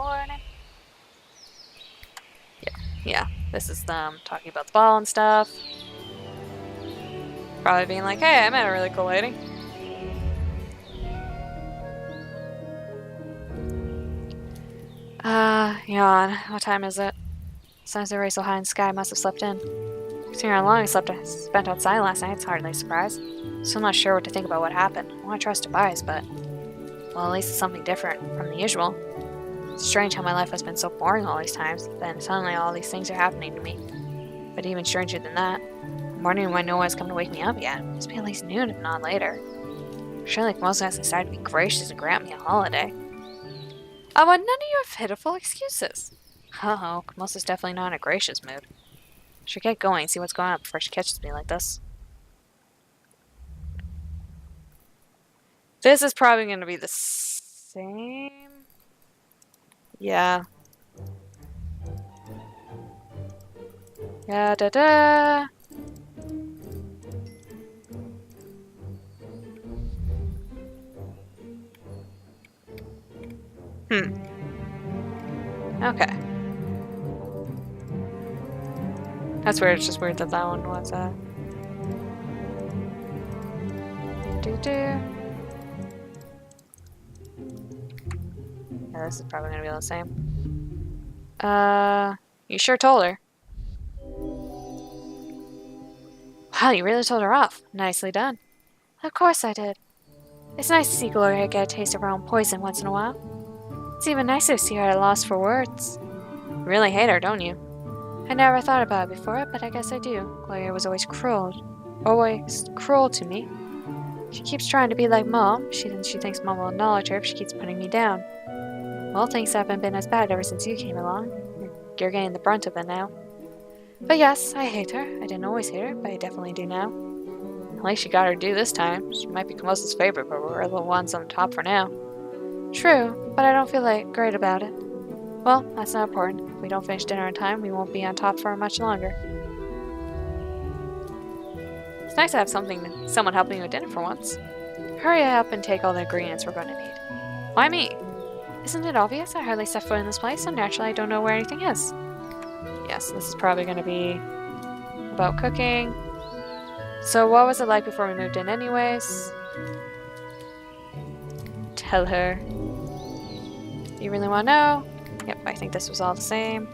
morning. Yeah, this is them talking about the ball and stuff. Probably being like, hey, I met a really cool lady. Yawn. What time is it? Since the race so high in the sky, I must have slept in. Considering how long I spent outside last night, it's hardly a surprise. Still not sure what to think about what happened. I want to trust Tobias, but... well, at least it's something different from the usual. It's strange how my life has been so boring all these times, then suddenly all these things are happening to me. But even stranger than that, I'm wondering why no one's come to wake me up yet. It must be at least noon, if not later. Surely Camosa has decided to be gracious and grant me a holiday. I want none of your pitiful excuses. Oh, Camosa's definitely not in a gracious mood. Should get going and see what's going on before she catches me like this. This is probably going to be the same. Yeah. Yeah, da-da. Okay. That's weird. It's just weird that that one was, Do-do. Yeah, this is probably gonna be the same. You sure told her. Wow, you really told her off. Nicely done. Of course I did. It's nice to see Gloria get a taste of her own poison once in a while. It's even nicer to see her at a loss for words. You really hate her, don't you? I never thought about it before, but I guess I do. Gloria was always cruel to me. She keeps trying to be like Mom. She thinks Mom will acknowledge her if she keeps putting me down. Well, things haven't been as bad ever since you came along. You're getting the brunt of it now. But yes, I hate her. I didn't always hate her, but I definitely do now. At least she got her due this time. She might be Camosa's favorite, but we're the ones on top for now. True, but I don't feel great about it. Well, that's not important. If we don't finish dinner on time, we won't be on top for much longer. It's nice to have someone helping you with dinner for once. Hurry up and take all the ingredients we're going to need. Why me? Isn't it obvious? I hardly set foot in this place, so naturally I don't know where anything is. Yes, this is probably going to be about cooking. So what was it like before we moved in anyways? Tell her. You really want to know? Yep, I think this was all the same.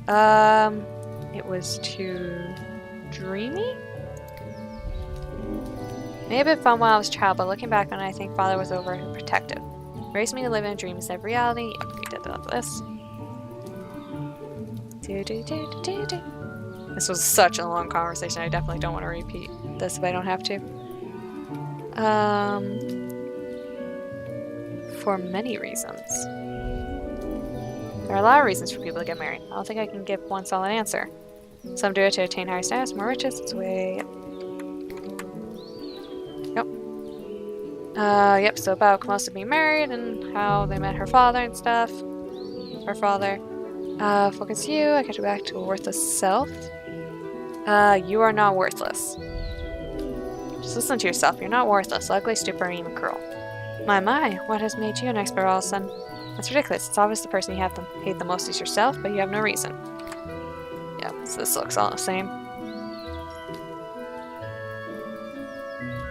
It was too dreamy? Maybe a bit fun while I was a child, but looking back on it, I think Father was overprotective. Raised me to live in a dream instead of reality. Yep, we did this. This was such a long conversation. I definitely don't want to repeat this if I don't have to. For many reasons. There are a lot of reasons for people to get married. I don't think I can give one solid answer. Some do it to attain higher status, more riches. It's way... Yep, so about Camosa being married and how they met her father and stuff. Her father. Focus you. I get you back to a worthless self. You are not worthless. Just listen to yourself. You're not worthless, ugly, stupid, or even cruel. My, what has made you an expert all of a sudden? That's ridiculous. It's obvious the person you have to hate the most is yourself, but you have no reason. Yeah, so this looks all the same.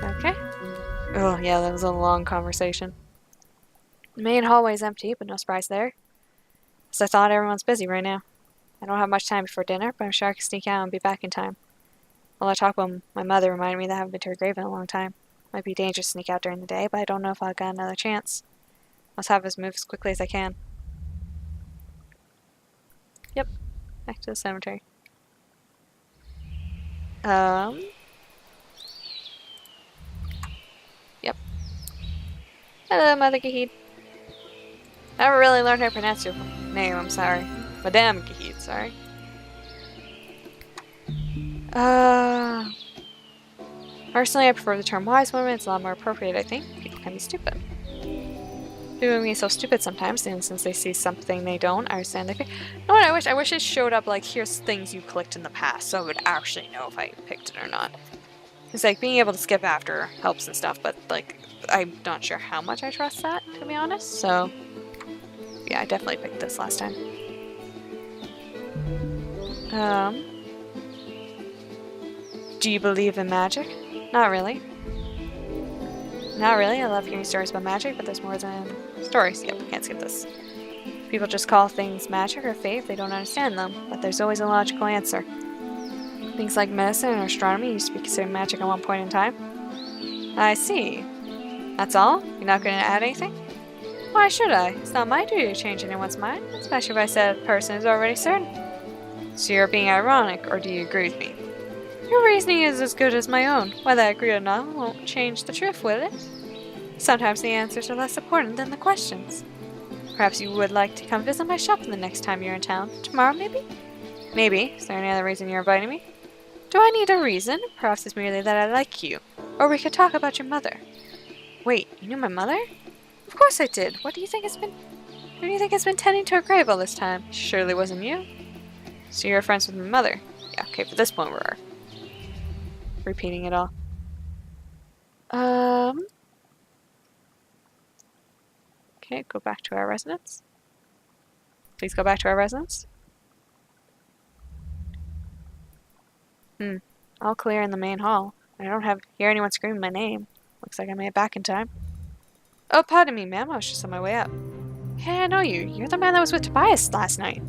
Okay. Oh, yeah, that was a long conversation. The main hallway's empty, but no surprise there. As I thought, everyone's busy right now. I don't have much time before dinner, but I'm sure I can sneak out and be back in time. While I talk about my mother reminded me that I haven't been to her grave in a long time. Might be dangerous to sneak out during the day, but I don't know if I'll get another chance. Must have us move as quickly as I can. Yep, back to the cemetery. Yep. Hello, Mother Gahid. I never really learned how to pronounce your name, I'm sorry. Madame Gahid, sorry. Personally, I prefer the term wise woman. It's a lot more appropriate, I think. People can be stupid. People can be so stupid sometimes, and since they see something they don't, I understand they think. You know what I wish it showed up, like, here's things you clicked in the past, so I would actually know if I picked it or not. It's like, being able to skip after helps and stuff, but, like, I'm not sure how much I trust that, to be honest, so... Yeah, I definitely picked this last time. Do you believe in magic? Not really. Not really. I love hearing stories about magic, but there's more than stories. Yep, we can't skip this. People just call things magic or fate if they don't understand them, but there's always a logical answer. Things like medicine and astronomy used to be considered magic at one point in time. I see. That's all? You're not going to add anything? Why should I? It's not my duty to change anyone's mind, especially if I said a person is already certain. So you're being ironic, or do you agree with me? Your reasoning is as good as my own. Whether I agree or not won't change the truth, will it? Sometimes the answers are less important than the questions. Perhaps you would like to come visit my shop the next time you're in town. Tomorrow, maybe? Maybe. Is there any other reason you're inviting me? Do I need a reason? Perhaps it's merely that I like you. Or we could talk about your mother. Wait, you knew my mother? Of course I did. What do you think has been... Who do you think has been tending to her grave all this time? Surely wasn't you. So you're friends with my mother? Yeah, okay, for this point we're repeating it all. Okay, go back to our residence. Please go back to our residence. All clear in the main hall. I don't hear anyone screaming my name. Looks like I made it back in time. Oh, pardon me, ma'am. I was just on my way up. Hey, I know you. You're the man that was with Tobias last night.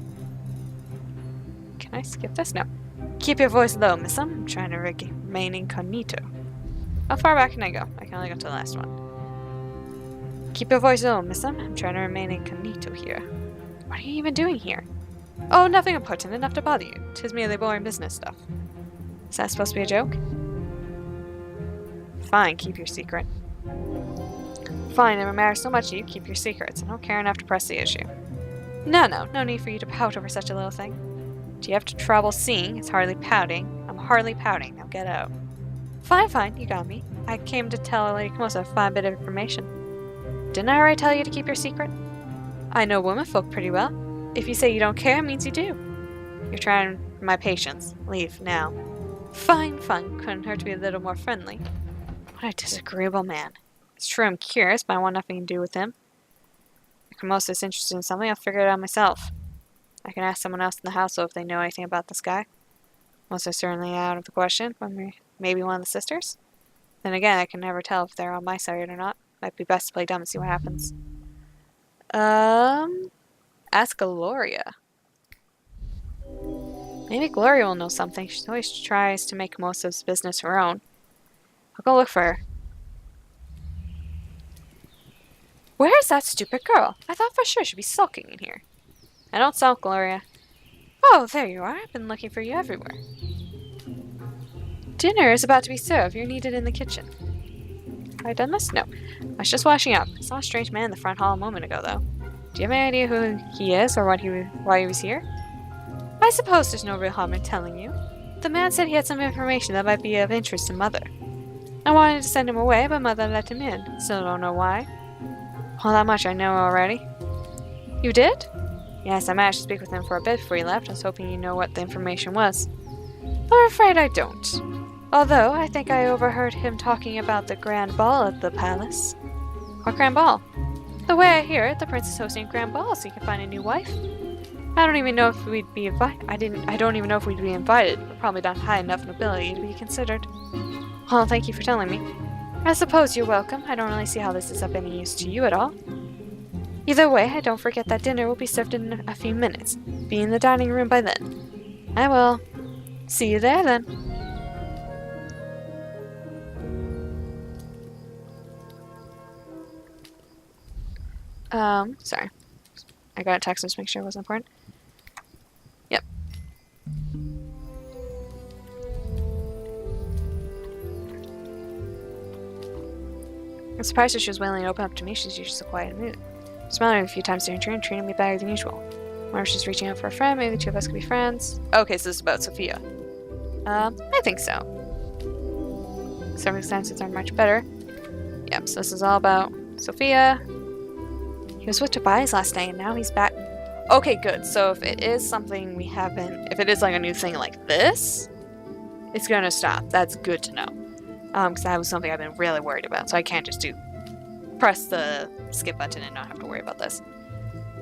Can I skip this? No. Keep your voice low, miss. I'm trying to remain incognito. How far back can I go? I can only go to the last one. Keep your voice low, miss. I'm trying to remain incognito here. What are you even doing here? Oh, nothing important enough to bother you. 'Tis merely boring business stuff. Is that supposed to be a joke? Fine, keep your secret. Fine, if it matters so much to you, keep your secrets. I don't care enough to press the issue. No need for you to pout over such a little thing. Do you have trouble seeing? It's hardly pouting. I'm hardly pouting. Now get out. Fine, you got me. I came to tell Lady Camosa a fine bit of information. Didn't I already tell you to keep your secret? I know womenfolk pretty well. If you say you don't care, it means you do. You're trying my patience. Leave, now. Fine. Couldn't hurt to be a little more friendly. What a disagreeable man. It's true I'm curious, but I want nothing to do with him. If Camosa is interested in something, I'll figure it out myself. I can ask someone else in the household if they know anything about this guy. Most are certainly out of the question, but maybe one of the sisters? Then again, I can never tell if they're on my side or not. Might be best to play dumb and see what happens. Ask Gloria. Maybe Gloria will know something. She always tries to make most of business her own. I'll go look for her. Where is that stupid girl? I thought for sure she'd be sulking in here. I don't sulk, Gloria. Oh, there you are. I've been looking for you everywhere. Dinner is about to be served. You're needed in the kitchen. Have I done this? No. I was just washing up. I saw a strange man in the front hall a moment ago, though. Do you have any idea who he is or why he was here? I suppose there's no real harm in telling you. The man said he had some information that might be of interest to Mother. I wanted to send him away, but Mother let him in. Still don't know why. Well, that much I know already. You did? Yes, I managed to speak with him for a bit before he left. I was hoping you know what the information was. I'm afraid I don't. Although, I think I overheard him talking about the grand ball at the palace. What grand ball? The way I hear it, the prince is hosting a grand ball so he can find a new wife. I don't even know if we'd be invited. I don't even know if we'd be invited. We're probably not high enough nobility to be considered. Well, thank you for telling me. I suppose you're welcome. I don't really see how this is of any use to you at all. Either way, I don't forget that dinner will be served in a few minutes. Be in the dining room by then. I will. See you there, then. Sorry. I got a text just to make sure it wasn't important. Yep. I'm surprised that she was willing to open up to me. She's usually so quiet and moody. Smiling at me a few times during turn, treating me better than usual. Wonder if she's reaching out for a friend. Maybe the two of us could be friends. Okay, so this is about Sophia. I think so. Circumstances are much better. Yep, so this is all about Sophia. He was with Tobias last night, and now he's back. Okay, good. So if it is something we haven't... If it is like a new thing like this, it's gonna stop. That's good to know. Because that was something I've been really worried about, so I can't just press the skip button and not have to worry about this.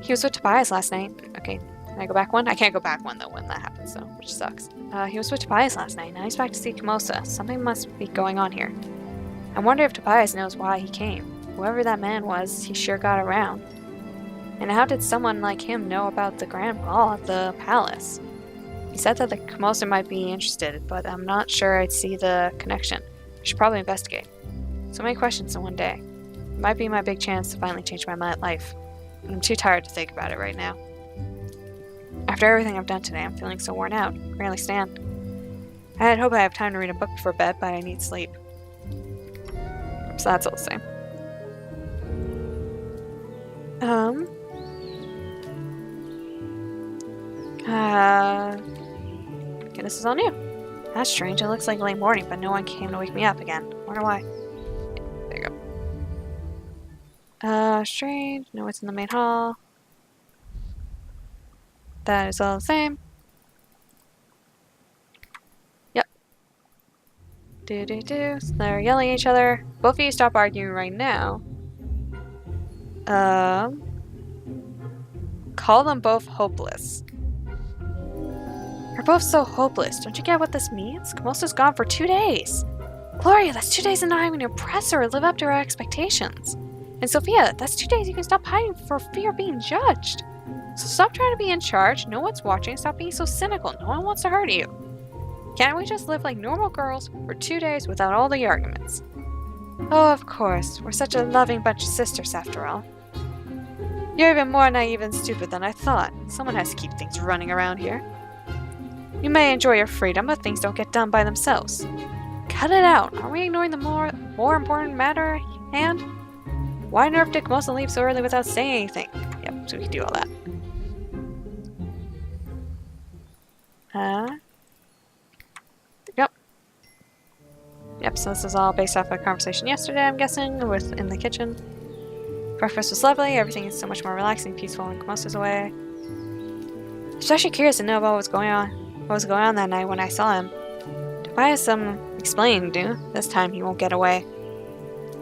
He was with Tobias last night. Okay, can I go back one? I can't go back one, though, when that happens, so, which sucks. He was with Tobias last night. Now he's back to see Kamosa. Something must be going on here. I wonder if Tobias knows why he came. Whoever that man was, he sure got around. And how did someone like him know about the grand ball at the palace? He said that the Kamosa might be interested, but I'm not sure I'd see the connection. I should probably investigate. So many questions in one day. It might be my big chance to finally change my life. But I'm too tired to think about it right now. After everything I've done today, I'm feeling so worn out. I can barely stand. I had hoped I have time to read a book before bed, but I need sleep. So that's all the same. Okay, this is all new. That's strange. It looks like late morning, but no one came to wake me up again. Wonder why. There you go. Strange. No, it's in the main hall. That is all the same. Yep. So they're yelling at each other. Both of you stop arguing right now. Call them both hopeless. You're both so hopeless. Don't you get what this means? Kamosa's gone for 2 days. Gloria, that's 2 days of not having to impress her or live up to her expectations. And Sophia, that's 2 days you can stop hiding for fear of being judged. So stop trying to be in charge. No one's watching. Stop being so cynical. No one wants to hurt you. Can't we just live like normal girls for 2 days without all the arguments? Oh, of course. We're such a loving bunch of sisters after all. You're even more naive and stupid than I thought. Someone has to keep things running around here. You may enjoy your freedom, but things don't get done by themselves. Cut it out. Are we ignoring the more important matter at hand? Why on earth did Kamosa leave so early without saying anything? Yep, so we can do all that. Yep, so this is all based off a conversation yesterday, I'm guessing, in the kitchen. Breakfast was lovely. Everything is so much more relaxing, peaceful, and Kamosa's away. I was actually curious to know about what was going on that night when I saw him. Tobias, explained, dude. This time he won't get away.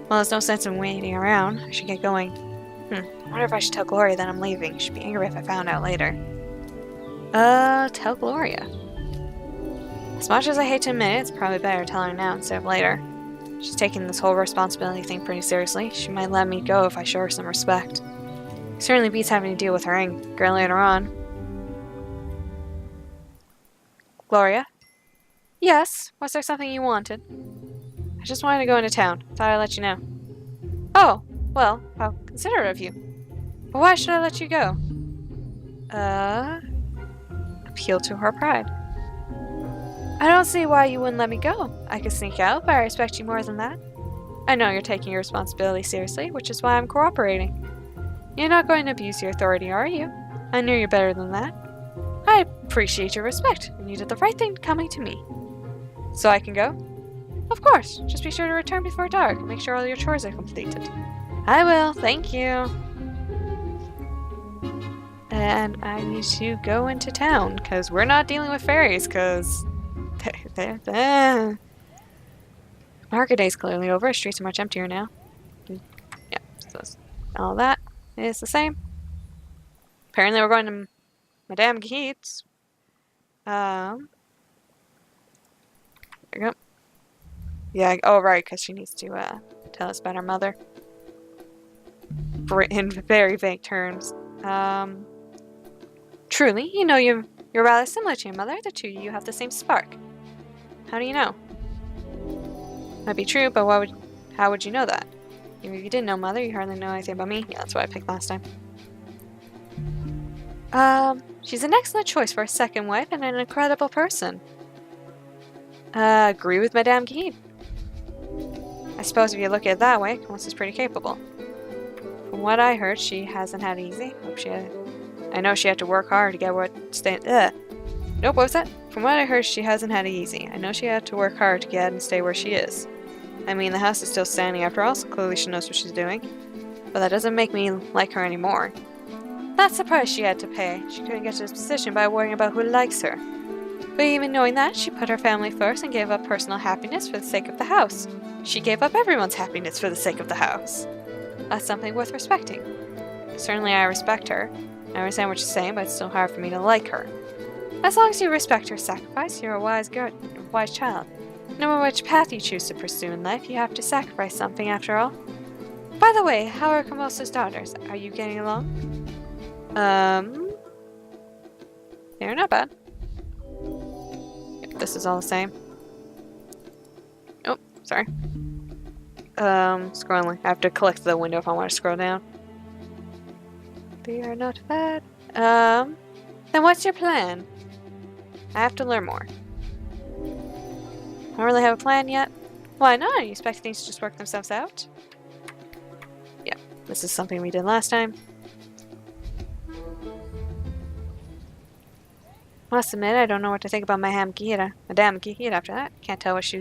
Well, there's no sense in waiting around. I should get going. I wonder if I should tell Gloria that I'm leaving. She'd be angry if I found out later. Tell Gloria. As much as I hate to admit it, it's probably better to tell her now instead of later. She's taking this whole responsibility thing pretty seriously. She might let me go if I show her some respect. It certainly beats having to deal with her anger later on. Gloria? Yes? Was there something you wanted? I just wanted to go into town. Thought I'd let you know. Oh, well, how considerate of you. But why should I let you go? Appeal to her pride. I don't see why you wouldn't let me go. I could sneak out, but I respect you more than that. I know you're taking your responsibility seriously, which is why I'm cooperating. You're not going to abuse your authority, are you? I knew you're better than that. I appreciate your respect, and you did the right thing coming to me. So I can go? Of course. Just be sure to return before dark and make sure all your chores are completed. I will, thank you. And I need to go into town, because we're not dealing with fairies, because... Market day's clearly over. Streets are much emptier now. Yeah, so all that is the same. Apparently we're going to Madame Keats. There you go. Yeah, oh right, because she needs to tell us about her mother. In very vague terms. Truly, you know you're rather similar to your mother. The two of you have the same spark. How do you know? Might be true, but how would you know that? Even if you didn't know Mother, you hardly know anything about me. Yeah, that's what I picked last time. She's an excellent choice for a second wife and an incredible person. Agree with Madame Guide. I suppose if you look at it that way, Kamosa's pretty capable. From what I heard, she hasn't had it easy. I know she had to work hard to get Nope, what was that? From what I heard, she hasn't had it easy. I know she had to work hard to get and stay where she is. I mean, the house is still standing after all, so clearly she knows what she's doing. But that doesn't make me like her anymore. That's the price she had to pay. She couldn't get to this position by worrying about who likes her. But even knowing that, she put her family first and gave up personal happiness for the sake of the house. She gave up everyone's happiness for the sake of the house. That's something worth respecting. Certainly I respect her. I understand what you're saying, but it's still hard for me to like her. As long as you respect her sacrifice, you're a wise child. No matter which path you choose to pursue in life, you have to sacrifice something after all. By the way, how are Kamosa's daughters? Are you getting along? They're not bad. If this is all the same. Oh, sorry. Scrolling. I have to click the window if I want to scroll down. They are not bad. Then what's your plan? I have to learn more. I don't really have a plan yet. Why not? You expect things to just work themselves out? Yeah, this is something we did last time. Must admit, I don't know what to think about Madame Gihira after that. Can't tell when she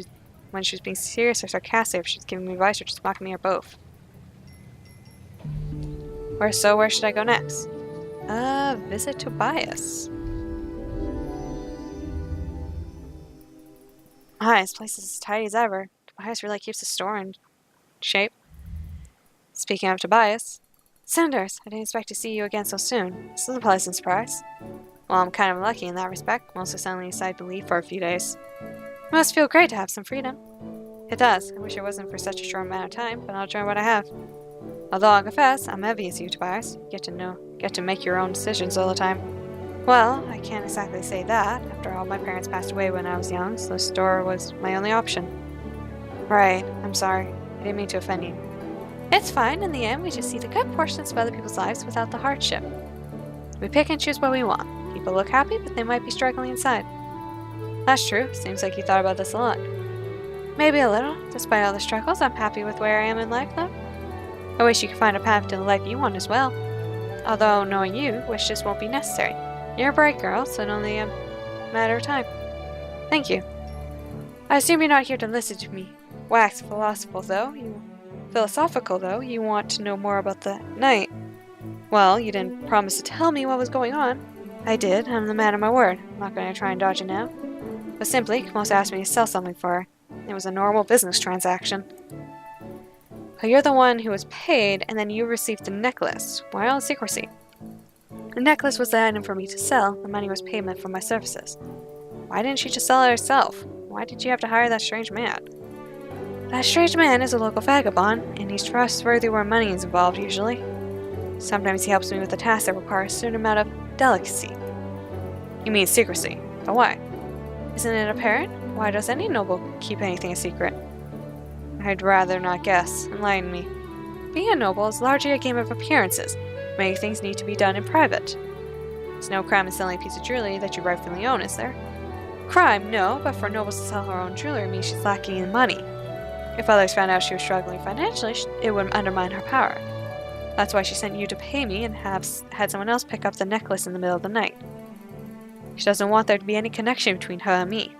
was being serious or sarcastic, if she's giving me advice or just mocking me or both. Where should I go next? Visit Tobias. This place is as tidy as ever. Tobias really keeps the store in shape. Speaking of Tobias. Cinders, I didn't expect to see you again so soon. This is a pleasant surprise. Well, I'm kind of lucky in that respect. Most suddenly decided to leave for a few days. It must feel great to have some freedom. It does. I wish it wasn't for such a short amount of time, but I'll try what I have. Although I'll confess, I'm envious of you, Tobias. You get to make your own decisions all the time. Well, I can't exactly say that. After all, my parents passed away when I was young, so the store was my only option. Right, I'm sorry. I didn't mean to offend you. It's fine. In the end, we just see the good portions of other people's lives without the hardship. We pick and choose what we want. People look happy, but they might be struggling inside. That's true. Seems like you thought about this a lot. Maybe a little. Despite all the struggles, I'm happy with where I am in life, though. I wish you could find a path to the life you want as well. Although, knowing you, wish this won't be necessary. You're a bright girl, so it's only a matter of time. Thank you. I assume you're not here to listen to me. Wax philosophical, though. You want to know more about the night. Well, you didn't promise to tell me what was going on. I did. I'm the man of my word. I'm not going to try and dodge it now. But simply, Kamosa asked me to sell something for her. It was a normal business transaction. But you're the one who was paid, and then you received the necklace. Why all the secrecy? The necklace was the item for me to sell. The money was payment for my services. Why didn't she just sell it herself? Why did you have to hire that strange man? That strange man is a local vagabond, and he's trustworthy where money is involved, usually. Sometimes he helps me with a task that requires a certain amount of delicacy. You mean secrecy. But why? Isn't it apparent? Why does any noble keep anything a secret? I'd rather not guess. Enlighten me. Being a noble is largely a game of appearances. Many things need to be done in private. There's no crime in selling a piece of jewelry that you rightfully own, is there? Crime, no, but for nobles to sell her own jewelry means she's lacking in money. If others found out she was struggling financially, it would undermine her power. That's why she sent you to pay me and had someone else pick up the necklace in the middle of the night. She doesn't want there to be any connection between her and me.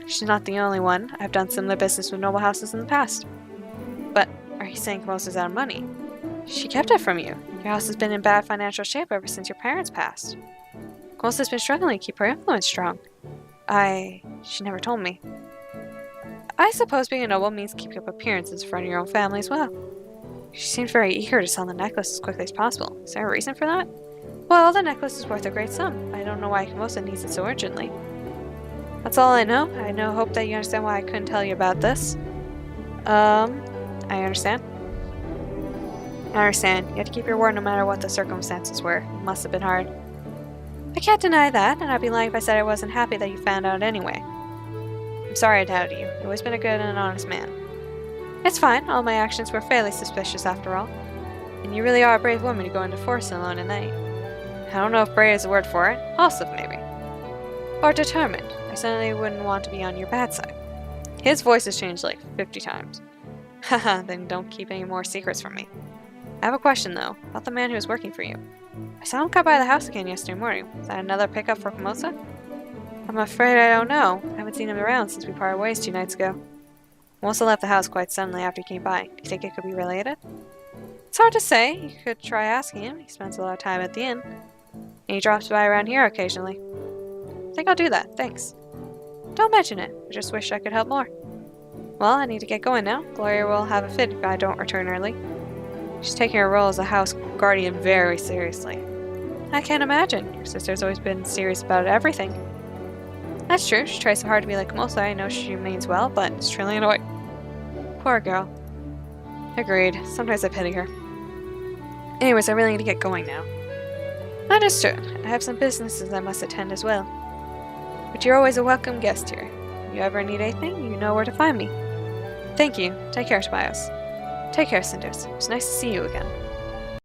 She's not the only one. I've done similar business with noble houses in the past. But are you saying Kamosa's out of money? She kept it from you. Your house has been in bad financial shape ever since your parents passed. Kamosa's been struggling to keep her influence strong. She never told me. I suppose being a noble means keeping up appearances in front of your own family as well. She seemed very eager to sell the necklace as quickly as possible. Is there a reason for that? Well, the necklace is worth a great sum. I don't know why Kamosa needs it so urgently. That's all I know. I hope that you understand why I couldn't tell you about this. I understand. I understand. You had to keep your word no matter what the circumstances were. It must have been hard. I can't deny that, and I'd be lying if I said I wasn't happy that you found out anyway. I'm sorry I doubted you. You've always been a good and honest man. It's fine. All my actions were fairly suspicious after all. And you really are a brave woman to go into forest alone at night. I don't know if brave is a word for it. Impulsive, maybe. Or determined. I certainly wouldn't want to be on your bad side. His voice has changed like 50 times. Haha, then don't keep any more secrets from me. I have a question, though, about the man who was working for you. I saw him come by the house again yesterday morning. Was that another pickup for Kamosa? I'm afraid I don't know. I haven't seen him around since we parted ways 2 nights ago. Kamosa left the house quite suddenly after he came by. Do you think it could be related? It's hard to say. You could try asking him. He spends a lot of time at the inn. And he drops by around here occasionally. I think I'll do that. Thanks. Don't mention it. I just wish I could help more. Well, I need to get going now. Gloria will have a fit if I don't return early. She's taking her role as a house guardian very seriously. I can't imagine. Your sister's always been serious about everything. That's true. She tries so hard to be like most. I know she means well, but it's truly annoying. Poor girl. Agreed. Sometimes I pity her. Anyways, I really need to get going now. Understood. I have some businesses I must attend as well. But you're always a welcome guest here. If you ever need anything, you know where to find me. Thank you. Take care, Tobias. Take care, Cinders. It's nice to see you again.